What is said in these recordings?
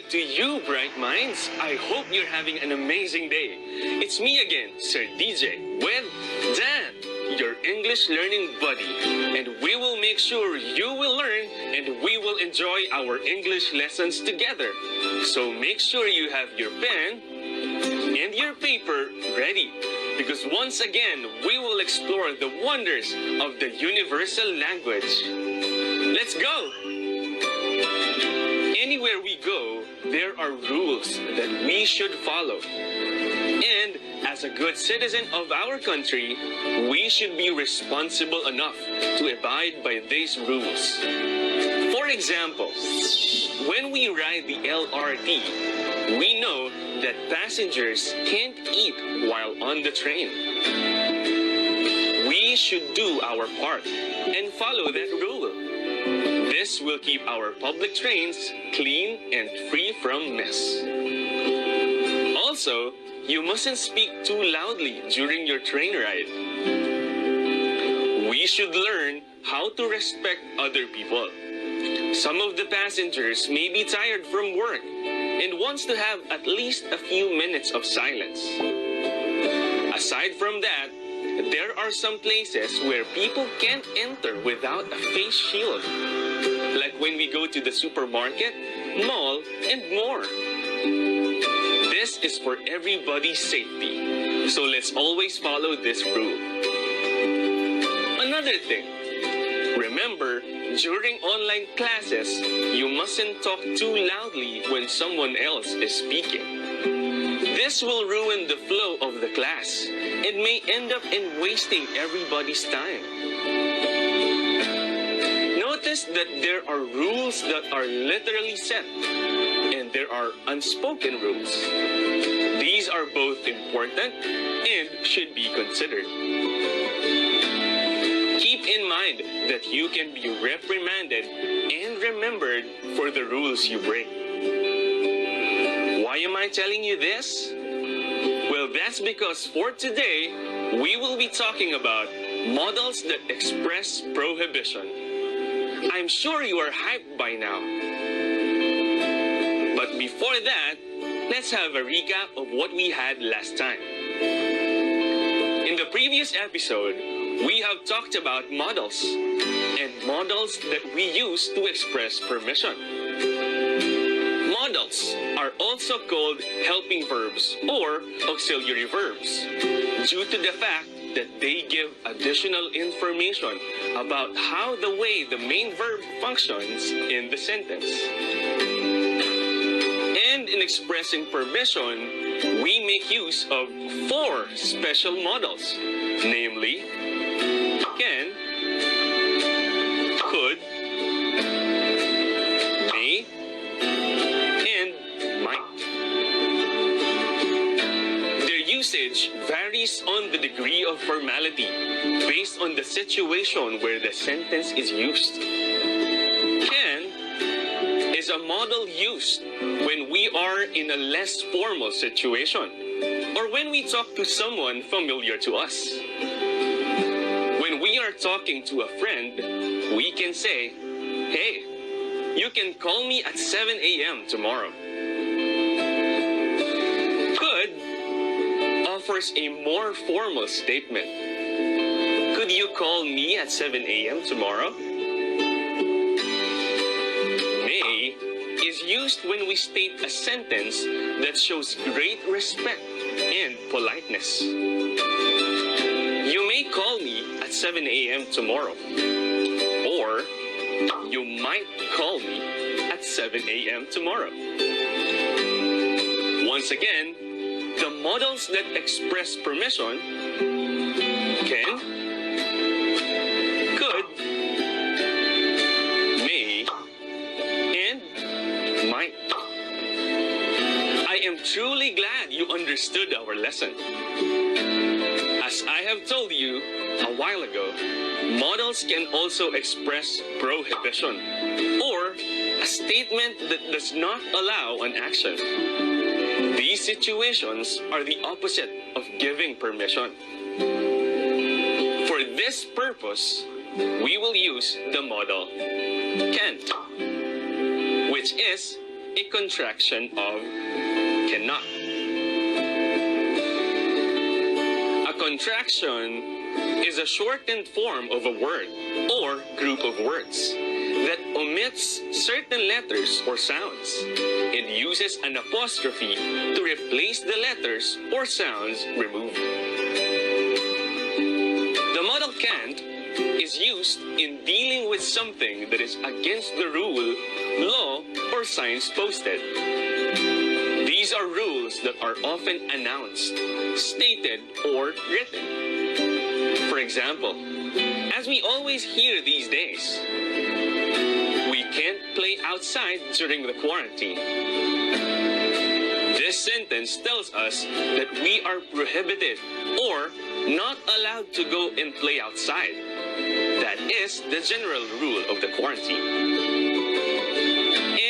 morning to you, bright minds. I hope you're having an amazing day. It's me again, Sir DJ, with Dan, your English learning buddy. And we will make sure you will learn and we will enjoy our English lessons together. So make sure you have your pen and your paper ready. Because once again, we will explore the wonders of the universal language. Let's go! Anywhere we go, there are rules that we should follow. And as a good citizen of our country, we should be responsible enough to abide by these rules. For example, when we ride the LRT, we know that passengers can't eat while on the train. We should do our part and follow that rule. This will keep our public trains clean and free from mess. Also, you mustn't speak too loudly during your train ride. We should learn how to respect other people. Some of the passengers may be tired from work and wants to have at least a few minutes of silence. Aside from that, there are some places where people can't enter without a face shield. Like when we go to the supermarket, mall, and more. This is for everybody's safety, so let's always follow this rule. Another thing, remember, during online classes, you mustn't talk too loudly when someone else is speaking. This will ruin the flow of the class and may end up in wasting everybody's time. Notice that there are rules that are literally set, and there are unspoken rules. These are both important and should be considered. Keep in mind that you can be reprimanded and remembered for the rules you break. Why am I telling you this? Well, that's because for today, we will be talking about modals that express prohibition. I'm sure you are hyped by now. But before that, let's have a recap of what we had last time. In the previous episode, we have talked about modals and modals that we use to express permission. Modals are also called helping verbs or auxiliary verbs due to the fact that they give additional information about how the way the main verb functions in the sentence. And in expressing permission, we make use of 4 special modals, namely can, could, may, and might. Their usage varies on the degree of formality based on the situation where the sentence is used. Can is a modal used when we are in a less formal situation or when we talk to someone familiar to us. When we are talking to a friend, we can say, "Hey, you can call me at 7 a.m. tomorrow." Could offers a more formal statement. Could you call me at 7 a.m. tomorrow? May is used when we state a sentence that shows great respect and politeness. You may call me at 7 a.m. tomorrow. Or, you might call me at 7 a.m. tomorrow. Once again, the modals that express permission can, could, may, and might. I am truly glad you understood our lesson. As I have told you a while ago, modals can also express prohibition or a statement that does not allow an action. These situations are the opposite of giving permission. For this purpose, we will use the modal can't, which is a contraction of cannot. A contraction is a shortened form of a word or group of words that omits certain letters or sounds and uses an apostrophe to replace the letters or sounds removed. The modal can't is used in dealing with something that is against the rule, law, or signs posted. These are rules that are often announced, stated, or written. For example, as we always hear these days, we can't play outside during the quarantine. This sentence tells us that we are prohibited or not allowed to go and play outside. That is the general rule of the quarantine.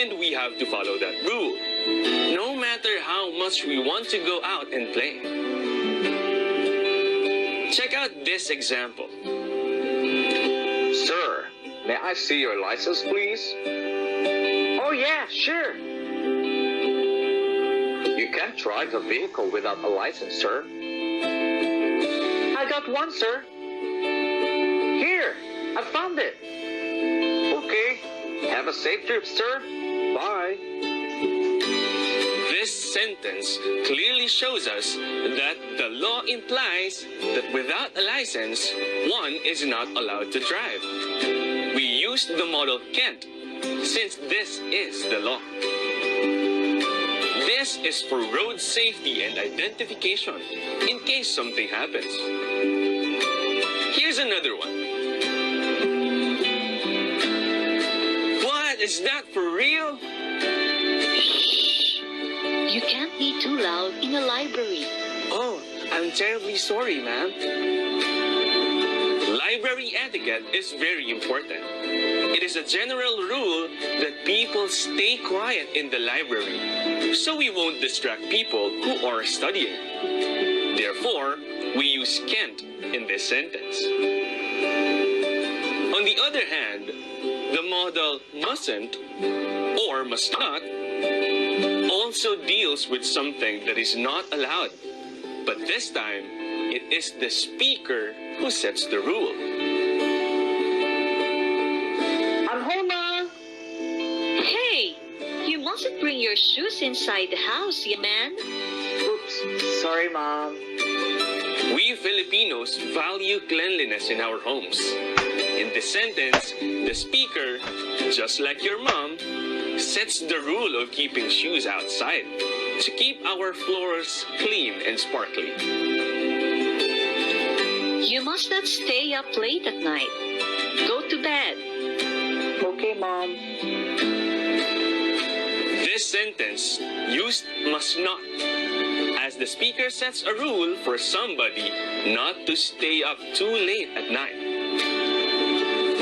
And we have to follow that rule, no matter how much we want to go out and play. Check out this example. Sir, may I see your license, please? Oh yeah, sure. You can't drive a vehicle without a license, sir. I got one, sir. Here, I found it. Okay, have a safe trip, sir. Bye. This sentence clearly shows us that the law implies that without a license, one is not allowed to drive. We use the modal can't since this is the law. This is for road safety and identification in case something happens. Here's another one. What? Is that for real? You can't be too loud in a library. Oh, I'm terribly sorry, ma'am. Library etiquette is very important. It is a general rule that people stay quiet in the library so we won't distract people who are studying. Therefore, we use can't in this sentence. On the other hand, the modal mustn't or must not also deals with something that is not allowed. But this time, it is the speaker who sets the rule. I'm home, Ma. Hey, you mustn't bring your shoes inside the house, you man. Oops, sorry, Mom. We Filipinos value cleanliness in our homes. In this sentence, the speaker, just like your mom, sets the rule of keeping shoes outside to keep our floors clean and sparkly. You must not stay up late at night. Go to bed. Okay, Mom. This sentence used must not, as the speaker sets a rule for somebody not to stay up too late at night.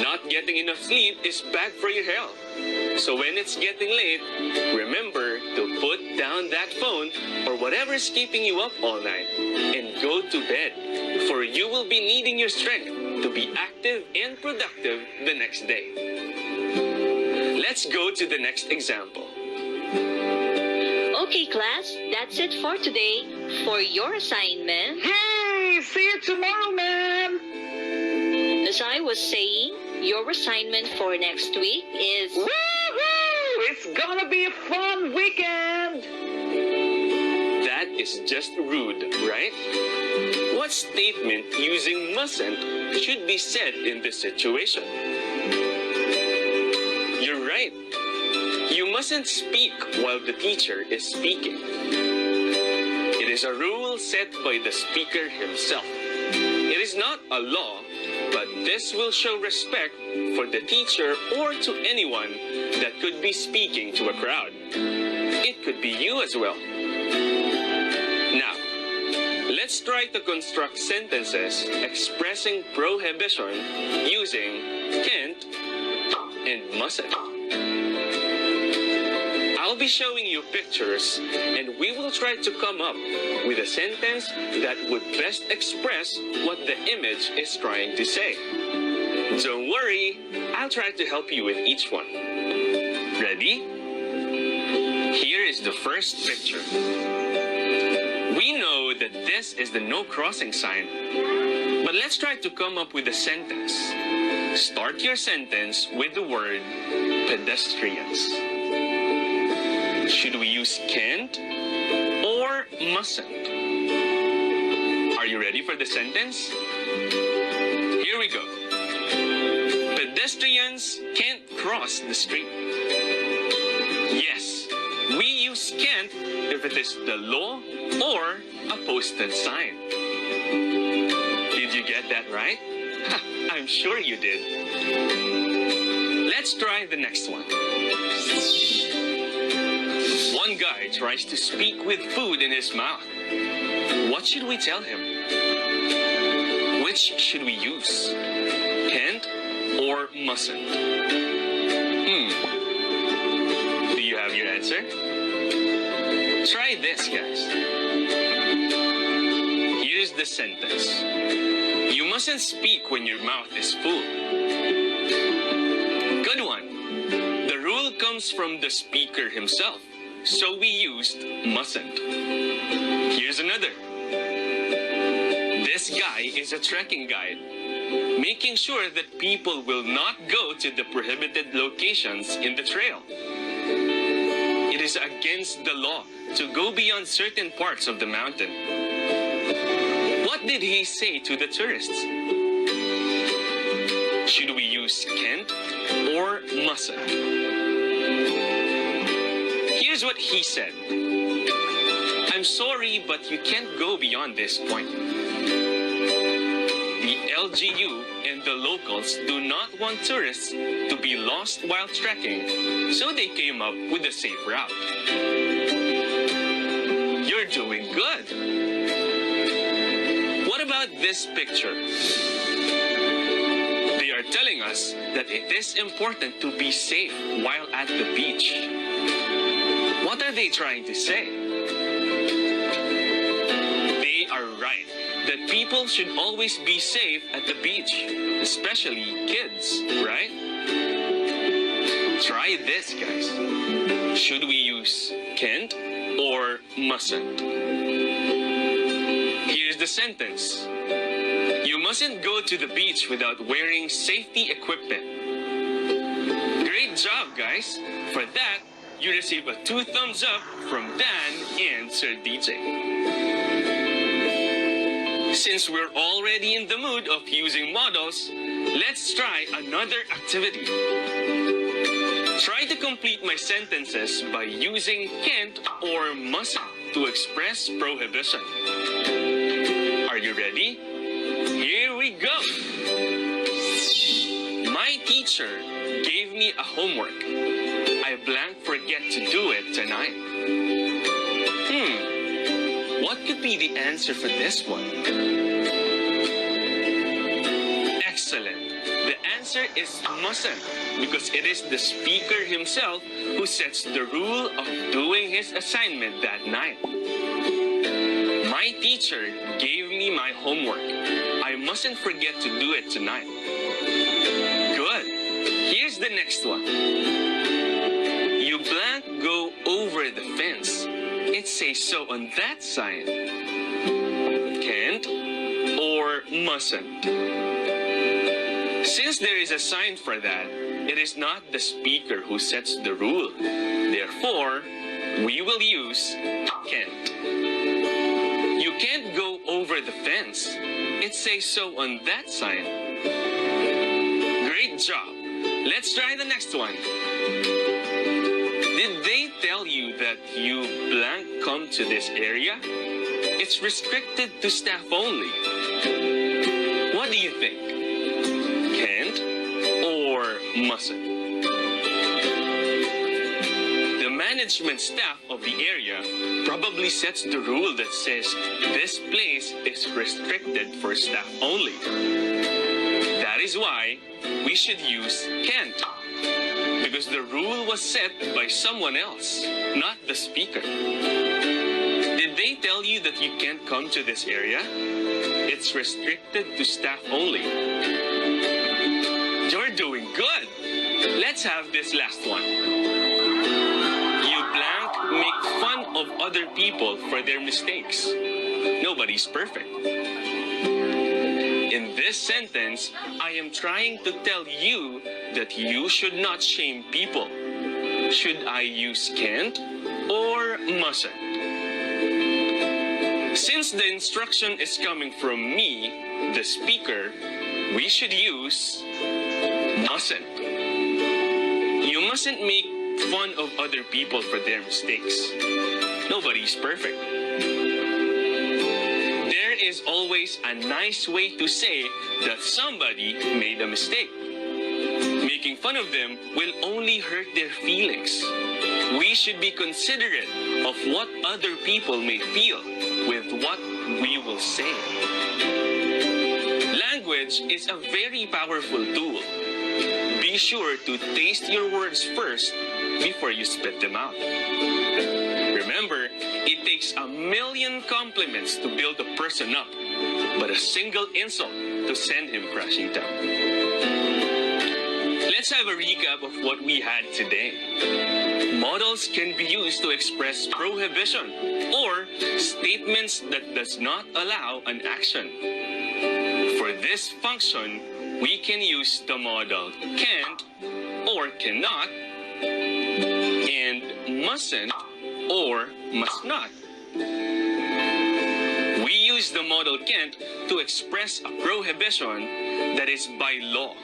Not getting enough sleep is bad for your health. So when it's getting late, remember to put down that phone or whatever is keeping you up all night and go to bed, for you will be needing your strength to be active and productive the next day. Let's go to the next example. Okay, class, that's it for today. For your assignment, Hey, see you tomorrow, Ma'am. as I was saying, your assignment for next week is... Woohoo! It's gonna be a fun weekend. That is just rude, right? What statement using mustn't should be said in this situation? You're right. You mustn't speak while the teacher is speaking. It is a rule set by the speaker himself. It is not a law, but this will show respect for the teacher or to anyone that could be speaking to a crowd. It could be you as well. Now, let's try to construct sentences expressing prohibition using can't and mustn't. I'll be showing you pictures, and we will try to come up with a sentence that would best express what the image is trying to say. Don't worry, I'll try to help you with each one. Ready? Here is the first picture. We know that this is the no crossing sign. But let's try to come up with a sentence. Start your sentence with the word pedestrians. Should we use can't or mustn't? Are you ready for the sentence? Here we go. Pedestrians can't cross the street. Yes, we use can't if it is the law or a posted sign. Did you get that right? I'm sure you did. Let's try the next one. One guy tries to speak with food in his mouth. What should we tell him? Which should we use? Can't or mustn't? Do you have your answer? Try this, guys. Here's the sentence. You mustn't speak when your mouth is full. Good one. The rule comes from the speaker himself, so we used mustn't. Here's another. This guy is a trekking guide, making sure that people will not go to the prohibited locations in the trail. It is against the law to go beyond certain parts of the mountain. What did he say to the tourists? Should we use can't or mustn't? Here's what he said. I'm sorry, but you can't go beyond this point. The LGU and the locals do not want tourists to be lost while trekking, so they came up with a safe route. You're doing good. What about this picture? They are telling us that it is important to be safe while at the beach. What are they trying to say? They are right that people should always be safe at the beach, especially kids, right? Try this, guys. Should we use can't or mustn't? Here's the sentence. You mustn't go to the beach without wearing safety equipment. Great job, guys. For that, you receive a 2 thumbs up from Dan and Sir DJ. Since we're already in the mood of using modals, let's try another activity. Try to complete my sentences by using can't or mustn't to express prohibition. Are you ready? Here we go. My teacher gave me a homework. I blank forget to do it tonight. What could be the answer for this one? Excellent. The answer is mustn't, because it is the speaker himself who sets the rule of doing his assignment that night. My teacher gave me my homework. I mustn't forget to do it tonight. Good. Here's the next one. You blank go over the fence. It says so on that sign. Can't or mustn't? Since there is a sign for that, it is not the speaker who sets the rule. Therefore, we will use can't. You can't go over the fence. It says so on that sign. Great job. Let's try the next one. Did they tell you that you blank come to this area? It's restricted to staff only. What do you think? Can't or mustn't? The management staff of the area probably sets the rule that says this place is restricted for staff only. That is why we should use can't, because the rule was set by someone else, not the speaker. Did they tell you that you can't come to this area? It's restricted to staff only. You're doing good. Let's have this last one. You blank other people for their mistakes. Nobody's perfect. In this sentence, I am trying to tell you that you should not shame people. Should I use can't or mustn't? Since the instruction is coming from me, the speaker, we should use mustn't. You mustn't make fun of other people for their mistakes. Nobody's perfect. There is always a nice way to say that somebody made a mistake. Making fun of them will only hurt their feelings. We should be considerate of what other people may feel with what we will say. Language is a very powerful tool. Be sure to taste your words first before you spit them out. Remember, it takes 1,000,000 compliments to build a person up, but a single insult to send him crashing down. Let's have a recap of what we had today. Modals can be used to express prohibition or statements that does not allow an action. For this function, we can use the modal can't or cannot and mustn't or must not. We use the modal can't to express a prohibition that is by law,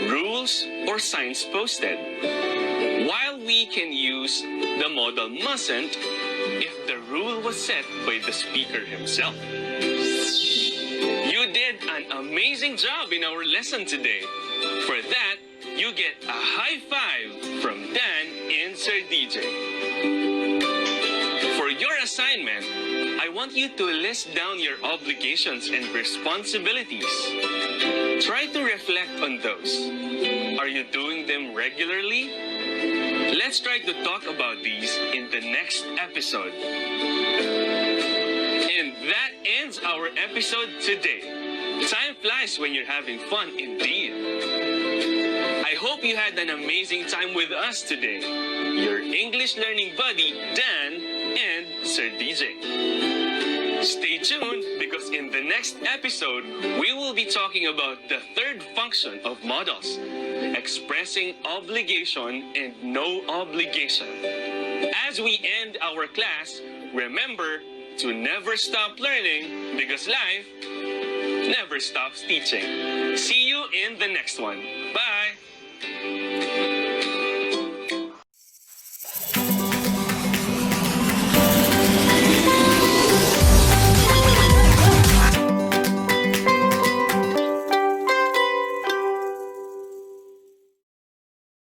rules, or signs posted, while we can use the modal mustn't if the rule was set by the speaker himself. You did an amazing job in our lesson today. For that, you get a high five from Dan and Sir DJ. For your assignment, I want you to list down your obligations and responsibilities. Try to reflect on those. Are you doing them regularly? Let's try to talk about these in the next episode. And that ends our episode today. Time flies when you're having fun indeed. I hope you had an amazing time with us today. Your English learning buddy, Dan and Sir DJ. Stay tuned because in the next episode, we will be talking about the third function of modals, expressing obligation and no obligation. As we end our class, remember to never stop learning because life never stops teaching. See you in the next one. Bye!